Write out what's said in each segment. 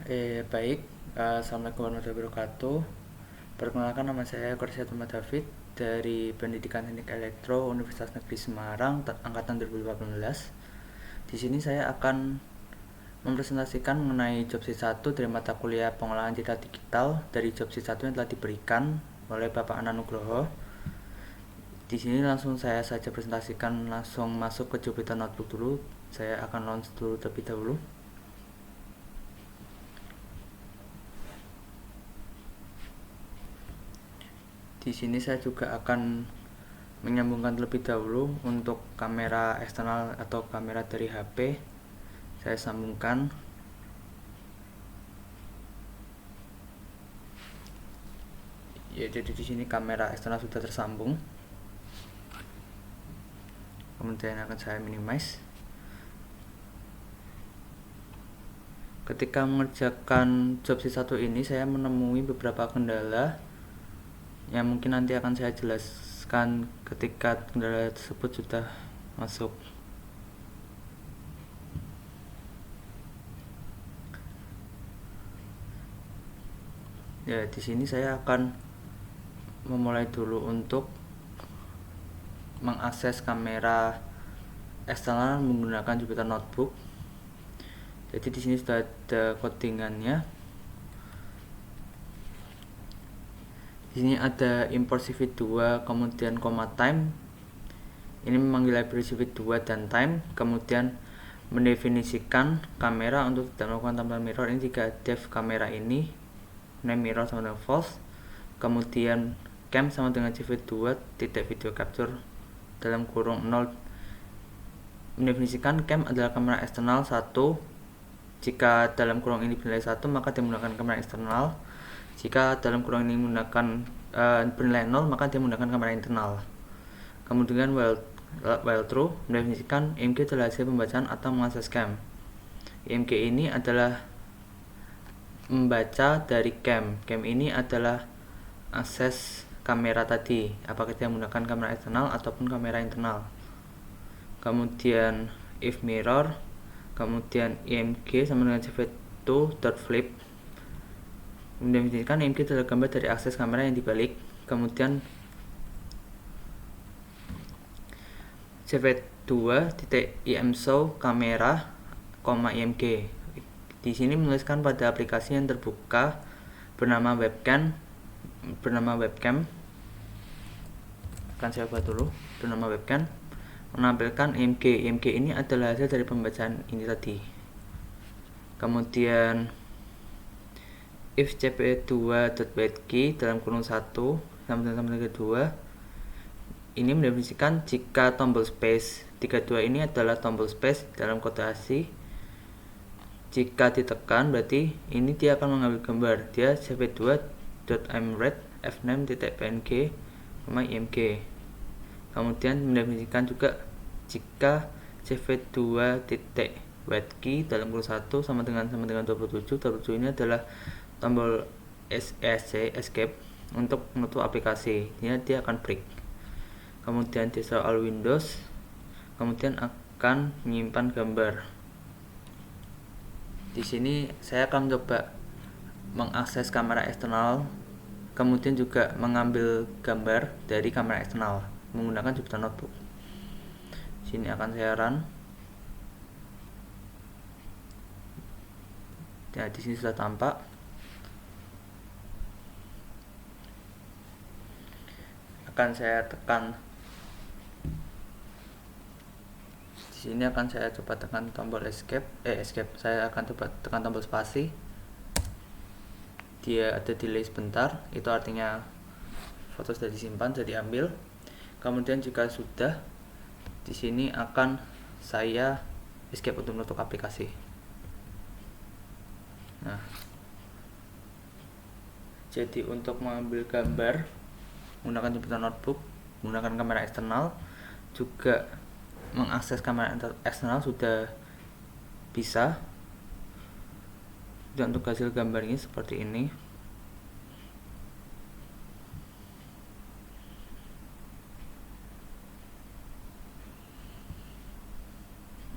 Baik, Assalamualaikum warahmatullahi wabarakatuh. Perkenalkan, nama saya Kursia David dari Pendidikan Teknik Elektro Universitas Negeri Semarang, angkatan 2018. Di sini saya akan mempresentasikan mengenai job C1 dari mata kuliah pengolahan data digital dari job C1 yang telah diberikan oleh Bapak Anand Nugroho. Di sini langsung saya saja presentasikan, langsung masuk ke Jupyter Notebook dulu. Saya akan launch dulu terlebih dahulu. Di sini saya juga akan menyambungkan terlebih dahulu untuk kamera eksternal atau kamera dari HP. Saya sambungkan. Ya, jadi di sini kamera eksternal sudah tersambung. Kemudian akan saya minimize. Ketika mengerjakan job C1 ini, saya menemui beberapa kendala yang mungkin nanti akan saya jelaskan ketika kendala tersebut sudah masuk. Ya, di sini saya akan memulai dulu untuk mengakses kamera eksternal menggunakan Jupyter Notebook. Jadi di sini sudah ada codingannya. Di sini ada import CV2 kemudian time. Ini memanggil library CV2 dan time, kemudian mendefinisikan kamera untuk tidak melakukan tampilan mirror. Ini jika def kamera ini name mirror sama dengan false, kemudian cam sama dengan CV2 titik video capture dalam kurung 0. Mendefinisikan cam adalah kamera eksternal 1. Jika dalam kurung ini bernilai 1, maka dia menggunakan kamera eksternal. Jika dalam kurung ini menggunakan bernilai 0, maka dia menggunakan kamera internal. Kemudian while true mendefinisikan IMG adalah hasil pembacaan atau mengakses cam. IMG ini adalah membaca dari cam. Cam ini adalah akses kamera tadi, apakah dia menggunakan kamera eksternal ataupun kamera internal. Kemudian if mirror, kemudian IMG sama dengan CV2.flip mendefinisikan IMG adalah gambar dari akses kamera yang dibalik. Kemudian CV2.imshow kamera, IMG. Di sini menuliskan pada aplikasi yang terbuka bernama webcam. Akan saya buat dulu bernama webcam, menampilkan IMG. IMG ini adalah hasil dari pembacaan ini tadi. Kemudian if cp2.write dalam kurung 1 sama dengan 2, ini mendefinisikan jika tombol space 32 ini adalah tombol space dalam kode ASCII. Jika ditekan berarti ini dia akan mengambil gambar. Dia cv2.imread f9.png, IMG. Kemudian mendefinisikan juga jika cv2.write dalam kurung 1 sama dengan 27 ini adalah tombol ESC escape untuk menutup aplikasi. Ini dia akan break. Kemudian destroy all windows, kemudian akan menyimpan gambar. Di sini saya akan mencoba mengakses kamera eksternal, kemudian juga mengambil gambar dari kamera eksternal menggunakan Jupyter Notebook. Di sini akan saya run. Ya, di sini sudah tampak. Akan saya tekan. Di sini akan saya coba tekan tombol escape. Saya akan coba tekan tombol spasi. Dia ada delay sebentar, itu artinya foto sudah disimpan, sudah diambil. Kemudian jika sudah, di sini akan saya escape untuk menutup aplikasi. Nah, jadi untuk mengambil gambar menggunakan Jupyter Notebook, menggunakan kamera eksternal, juga mengakses kamera eksternal sudah bisa. Dan untuk hasil gambarnya seperti ini.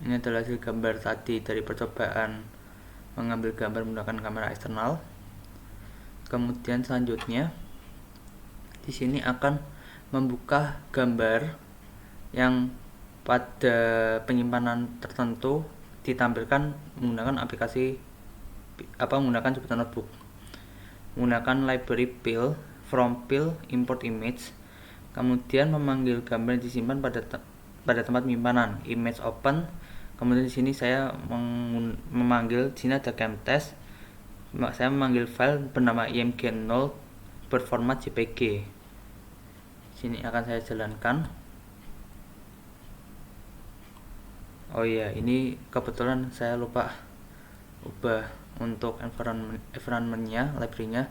Ini adalah hasil gambar tadi dari percobaan mengambil gambar menggunakan kamera eksternal. Kemudian selanjutnya di sini akan membuka gambar yang pada penyimpanan tertentu ditampilkan menggunakan aplikasi menggunakan Jupyter Notebook, menggunakan library fill from fill import image, kemudian memanggil gambar yang disimpan pada tempat penyimpanan image open. Kemudian di sini saya memanggil, di sini ada camtest, saya memanggil file bernama img0 berformat JPG. Sini akan saya jalankan. Oh iya, ini kebetulan saya lupa ubah untuk environment-nya, library-nya.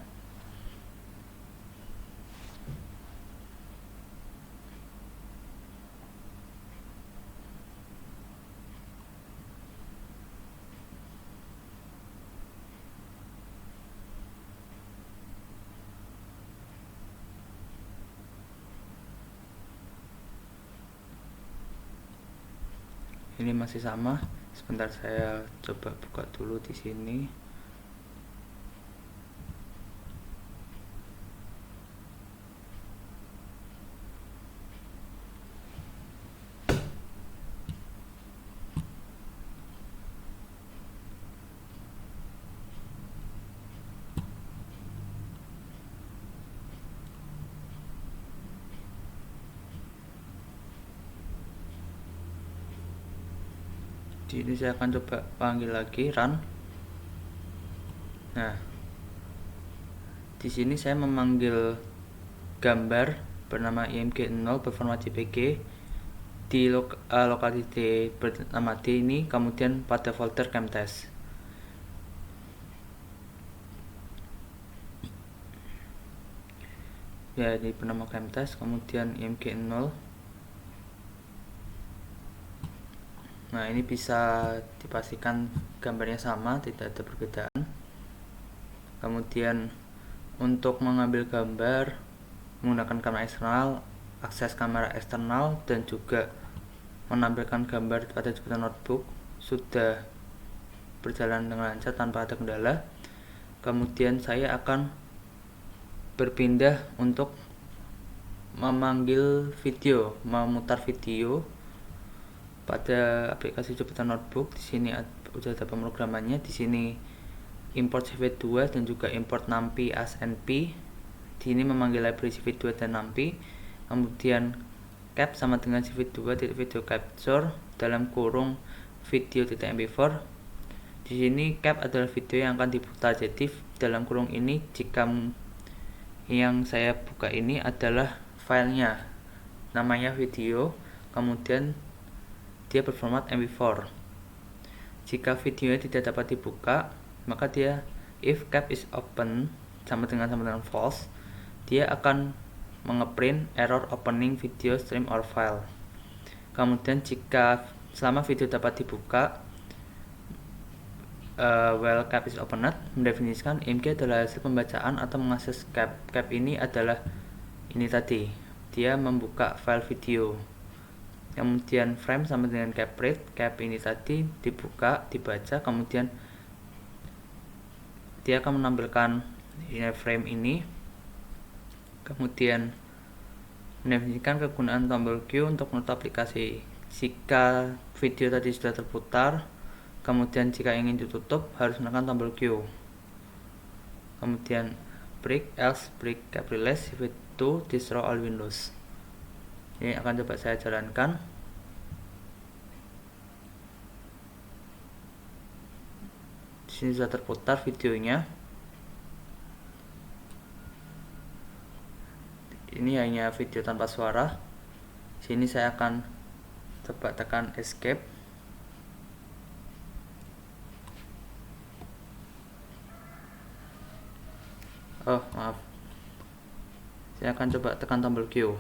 Ini masih sama. Sebentar, saya coba buka dulu di sini. Di sini saya akan coba panggil lagi run. Nah, di sini saya memanggil gambar bernama img0 berformat JPG di lokasi bernama D ini, kemudian pada folder camtest. Ya, di bernama camtest, kemudian img0. Nah, ini bisa dipastikan gambarnya sama, tidak ada perbedaan. Kemudian untuk mengambil gambar menggunakan kamera eksternal, akses kamera eksternal, dan juga menampilkan gambar pada Jupyter Notebook sudah berjalan dengan lancar tanpa ada kendala. Kemudian saya akan berpindah untuk memanggil video, memutar video pada aplikasi Jupyter Notebook. Di sini sudah ada pemrogramannya. Di sini import CV2 dan juga import numpy as np. Di sini memanggil library CV2 dan numpy. Kemudian cap sama dengan CV2 video capture dalam kurung video.mp4. Di sini cap adalah video yang akan diputar. Jadi dalam kurung ini, jika yang saya buka ini adalah filenya, namanya video, kemudian dia berformat mp4. Jika videonya tidak dapat dibuka, maka dia if cap is open sama dengan false, dia akan mengeprint error opening video stream or file. Kemudian jika selama video dapat dibuka, while cap is opened, mendefinisikan img adalah hasil pembacaan atau mengakses cap. Cap ini adalah ini tadi, dia membuka file video. Kemudian frame sama dengan cap rate. Cap ini tadi dibuka, dibaca, kemudian dia akan menampilkan frame ini. Kemudian mendefinisikan kegunaan tombol Q untuk menutup aplikasi. Jika video tadi sudah terputar, kemudian jika ingin ditutup harus menekan tombol Q. Kemudian break else break cap release to destroy all windows. Ini akan coba saya jalankan. Di sini sudah terputar videonya. Ini hanya video tanpa suara. Sini saya akan coba tekan escape. Oh, maaf. Saya akan coba tekan tombol Q.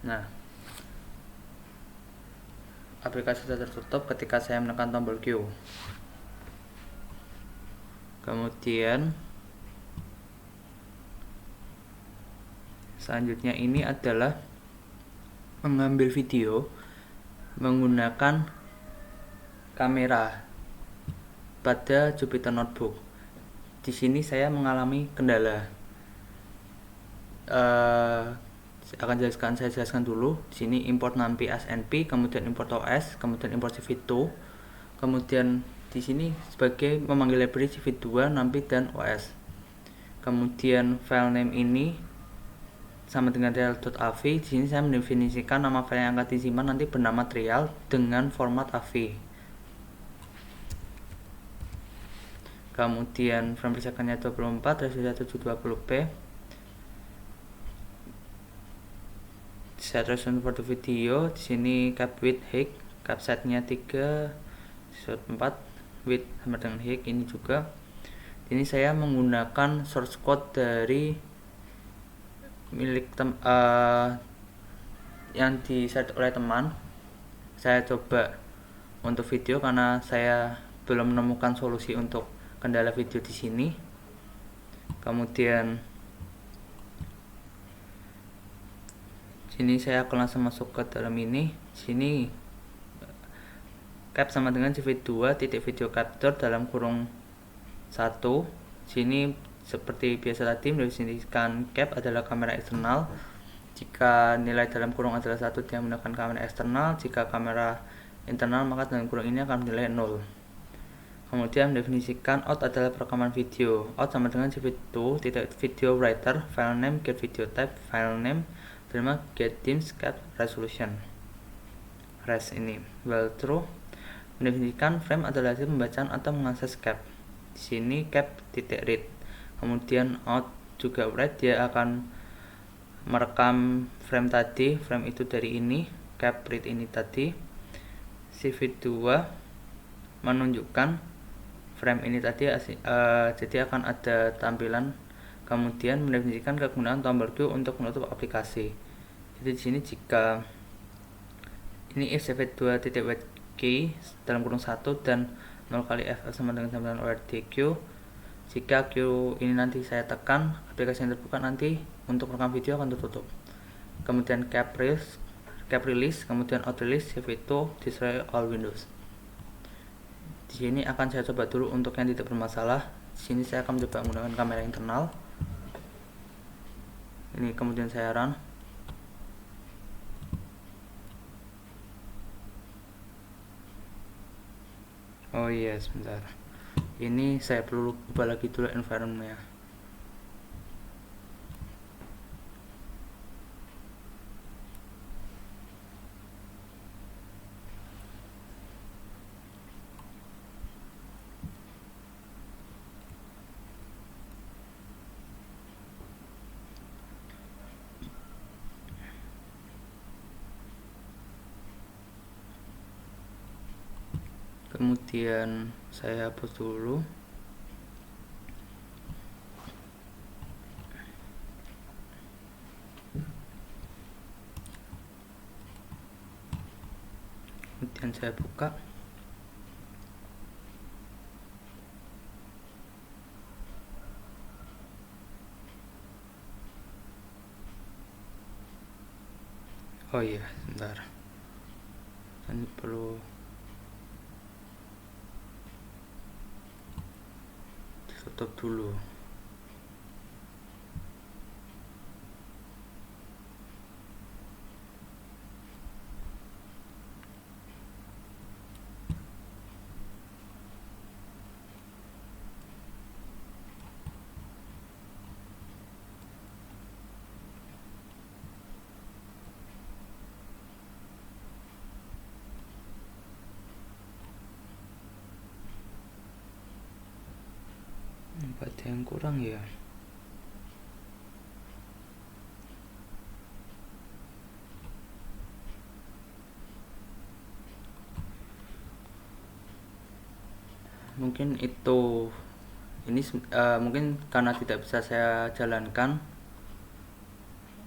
Nah, aplikasi sudah tertutup ketika saya menekan tombol Q. Kemudian selanjutnya ini adalah mengambil video menggunakan kamera pada Jupyter Notebook. Di sini saya mengalami kendala. Saya jelaskan dulu. Di sini import NumPy as NP, kemudian import OS, kemudian import CV2, kemudian di sini sebagai memanggil library CV2, NumPy dan OS. Kemudian file name ini sama dengan trial.av. Di sini saya mendefinisikan nama file yang akan disimpan nanti bernama trial dengan format AV. Kemudian frame per second-nya 24, resolusinya 720p. Set resolution for the video, di sini cap width height, cap setnya 3, shot 4, width sama dengan height ini juga. Ini saya menggunakan source code dari milik yang di set oleh teman. Saya coba untuk video karena saya belum menemukan solusi untuk kendala video di sini. Kemudian sini saya akan langsung masuk ke dalam ini. Sini cap sama dengan CV2 titik video capture dalam kurung 1. Sini seperti biasa tadi mendefinisikan cap adalah kamera eksternal. Jika nilai dalam kurung adalah 1, dia menggunakan kamera eksternal. Jika kamera internal, maka dalam kurung ini akan nilai 0. Kemudian mendefinisikan out adalah perekaman video. Out sama dengan CV2 titik video writer, file name, get video type, file name, terima get dims cap resolution. Res ini while true. Mendefinisikan frame adalah hasil pembacaan atau mengakses cap. Di sini cap titik read. Kemudian out juga write, dia akan merekam frame tadi, frame itu dari ini, cap read ini tadi. CV2 menunjukkan frame ini tadi, jadi akan ada tampilan. Kemudian mendefinisikan kegunaan tombol Q untuk menutup aplikasi. Jadi di sini jika ini if CV2 titik wait key dalam kurung 1 dan 0 kali F sama dengan tampilan ORDQ. Jika Q ini nanti saya tekan, aplikasi yang terbuka nanti untuk rekam video akan tertutup. Kemudian cap release, kemudian out release, CV2 destroy all windows. Di sini akan saya coba dulu untuk yang tidak bermasalah. Di sini saya akan mencoba menggunakan kamera internal. Ini kemudian saya run. Oh iya, sebentar. Ini saya perlu ubah lagi dulu environment-nya. Kemudian saya hapus dulu. Kemudian saya buka. Oh iya, sebentar. Ini perlu tutup dulu. Ada yang kurang ya. Mungkin itu ini mungkin karena tidak bisa saya jalankan,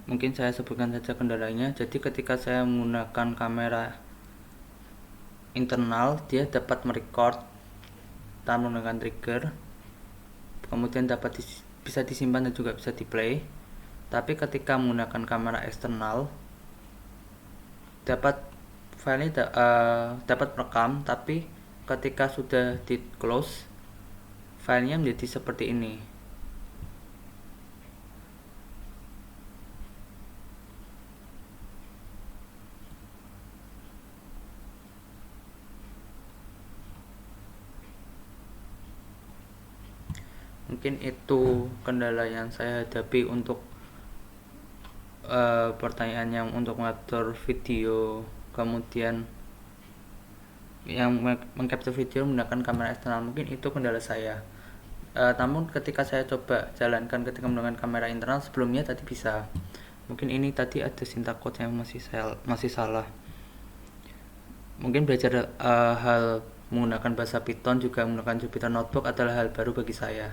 mungkin saya sebutkan saja kendalanya. Jadi ketika saya menggunakan kamera internal, dia dapat merecord tanpa menggunakan trigger, kemudian bisa disimpan dan juga bisa di play. Tapi ketika menggunakan kamera eksternal, dapat filenya dapat merekam, tapi ketika sudah di close, filenya menjadi seperti ini. Mungkin itu kendala yang saya hadapi untuk pertanyaan yang untuk mengatur video, kemudian yang mengcapture video menggunakan kamera eksternal. Mungkin itu kendala saya. Namun ketika saya coba jalankan ketika menggunakan kamera internal sebelumnya tadi bisa. Mungkin ini tadi ada syntax code yang masih salah. Mungkin belajar hal menggunakan bahasa Python juga menggunakan Jupyter Notebook adalah hal baru bagi saya.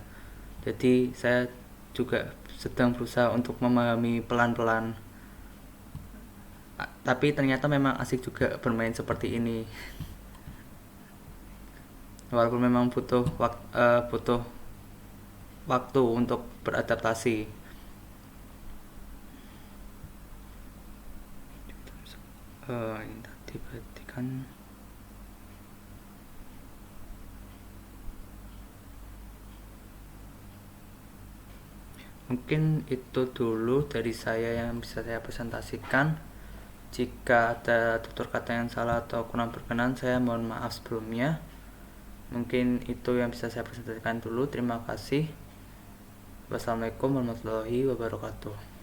Jadi saya juga sedang berusaha untuk memahami pelan-pelan. Tapi ternyata memang asik juga bermain seperti ini. Walaupun memang butuh waktu untuk beradaptasi. Ini tadi berarti kan mungkin itu dulu dari saya yang bisa saya presentasikan. Jika ada tutur kata yang salah atau kurang berkenan, saya mohon maaf sebelumnya. Mungkin itu yang bisa saya presentasikan dulu. Terima kasih. Wassalamualaikum warahmatullahi wabarakatuh.